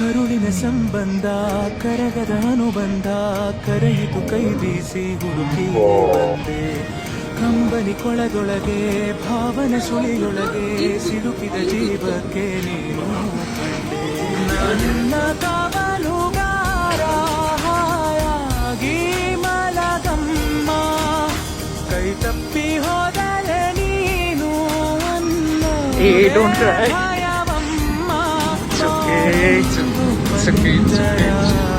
ಕರುಳಿನ ಸಂಬಂಧ ಕರಗದ ಅನುಬಂಧ ಕರೆಯಿತು ಕೈ ಬೀಸಿ ಹುಡುಕಿ ಬಂದೆ ಕಂಬನಿ ಕೊಳದೊಳಗೆ ಭಾವನೆ ಸುಳಿಯೊಳಗೆ ಸಿಲುಕಿದ ಜೀವಕ್ಕೆ ನೀನು ಕಂಡೆ ನನ್ನ ಕಾವಲುಗಾರ ಹಾಯಾಗಿ ಮಲಗಮ್ಮ ಕೈ ತಪ್ಪಿ ಹೋದರೆ ನೀನು Don't cry. It's okay.